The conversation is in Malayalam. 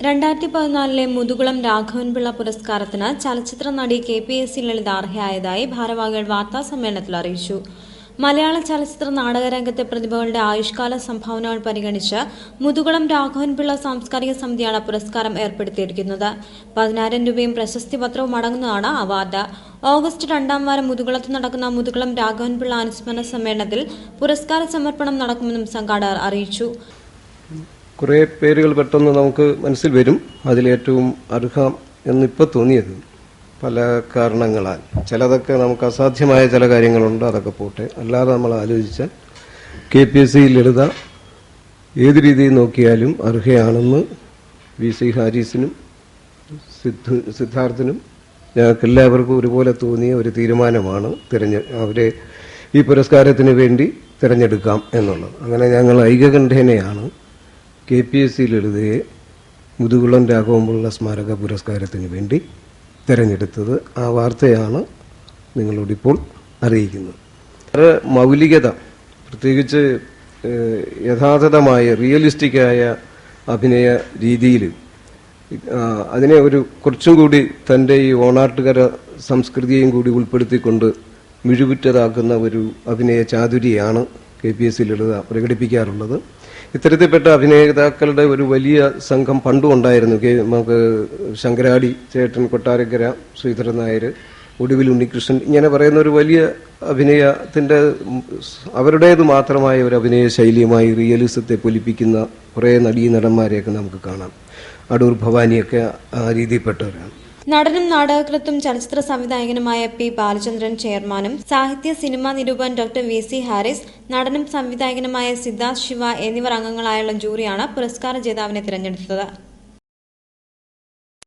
2014 മുതുകുളം രാഘവൻപിള്ള പുരസ്കാരത്തിന് ചലച്ചിത്ര നടി KPSC ലളിത അർഹയായതായി ഭാരവാഹികൾ വാർത്താസമ്മേളനത്തിൽ അറിയിച്ചു. മലയാള ചലച്ചിത്ര നാടകരംഗത്തെ പ്രതിഭകളുടെ ആയുഷ്കാല സംഭാവനകൾ പരിഗണിച്ച് മുതുകുളം രാഘവൻപിള്ള സാംസ്കാരിക സമിതിയാണ് പുരസ്കാരം ഏർപ്പെടുത്തിയിരിക്കുന്നത്. 10,000 രൂപയും പ്രശസ്തി പത്രവും അടങ്ങുന്നതാണ് അവാർഡ്. ഓഗസ്റ്റ് 2-ാം വാരം മുതുകുളത്ത് നടക്കുന്ന മുതുകുളം രാഘവൻപിള്ള അനുസ്മരണ സമ്മേളനത്തിൽ പുരസ്കാര സമർപ്പണം നടക്കുമെന്നും സംഘാടകർ അറിയിച്ചു. കുറേ പേരുകൾ പെട്ടെന്ന് നമുക്ക് മനസ്സിൽ വരും. അതിലേറ്റവും അർഹം എന്നിപ്പോൾ തോന്നിയത് പല കാരണങ്ങളാൽ, ചിലതൊക്കെ നമുക്ക് അസാധ്യമായ ചില കാര്യങ്ങളുണ്ട്, അതൊക്കെ പോട്ടെ. അല്ലാതെ നമ്മൾ ആലോചിച്ചാൽ KPSC ലളിത ഏത് രീതിയിൽ നോക്കിയാലും അർഹയാണെന്ന് VC ഹാരിസിനും സിദ്ധാർത്ഥിനും ഞങ്ങൾക്ക് എല്ലാവർക്കും ഒരുപോലെ തോന്നിയ ഒരു തീരുമാനമാണ് അവരെ ഈ പുരസ്കാരത്തിന് വേണ്ടി തിരഞ്ഞെടുക്കാം എന്നുള്ളത്. അങ്ങനെ ഞങ്ങൾ ഐകകണ്ഠേനയാണ് KPSC ലളിതയെ മുതുകുളം രാഘവൻപിള്ള സ്മാരക പുരസ്കാരത്തിന് വേണ്ടി തിരഞ്ഞെടുത്തത്. ആ വാർത്തയാണ് നിങ്ങളോടിപ്പോൾ അറിയിക്കുന്നത്. വളരെ മൗലികത, പ്രത്യേകിച്ച് യഥാർത്ഥമായ റിയലിസ്റ്റിക്കായ അഭിനയ രീതിയിൽ അതിനെ കുറച്ചും കൂടി തൻ്റെ ഈ ഓണാട്ടുകര സംസ്കൃതിയെയും കൂടി ഉൾപ്പെടുത്തിക്കൊണ്ട് മിഴിവുറ്റതാക്കുന്ന ഒരു അഭിനയ ചാതുരിയാണ് KPSC ലളിത പ്രകടിപ്പിക്കാറുള്ളത്. ഇത്തരത്തിൽപ്പെട്ട അഭിനേതാക്കളുടെ ഒരു വലിയ സംഘം പണ്ടും ഉണ്ടായിരുന്നു. നമുക്ക് ശങ്കരാടി ചേട്ടൻ, കൊട്ടാരക്കര ശ്രീധരൻ നായർ, ഒടുവിൽ ഉണ്ണികൃഷ്ണൻ, ഇങ്ങനെ പറയുന്ന ഒരു വലിയ അഭിനയത്തിന്റെ അവരുടേത് മാത്രമായ ഒരു അഭിനയ ശൈലിയുമായി റിയലിസത്തെ പൊലിപ്പിക്കുന്ന കുറേ നടീനടന്മാരെയൊക്കെ നമുക്ക് കാണാം. അടൂർ ഭവാനിയൊക്കെ ആ രീതിയിൽപ്പെട്ടവരാണ്. നടനും നാടകകൃത്തും ചലച്ചിത്ര സംവിധായകനുമായ P. ബാലചന്ദ്രൻ ചെയർമാനും സാഹിത്യ സിനിമാ നിരൂപകൻ Dr. VC ഹാരിസ്, നടനും സംവിധായകനുമായ സിദ്ധാർത്ഥ് ശിവ എന്നിവർ അംഗങ്ങളായുള്ള ജൂറിയാണ് പുരസ്കാര ജേതാവിനെ തിരഞ്ഞെടുത്തത്.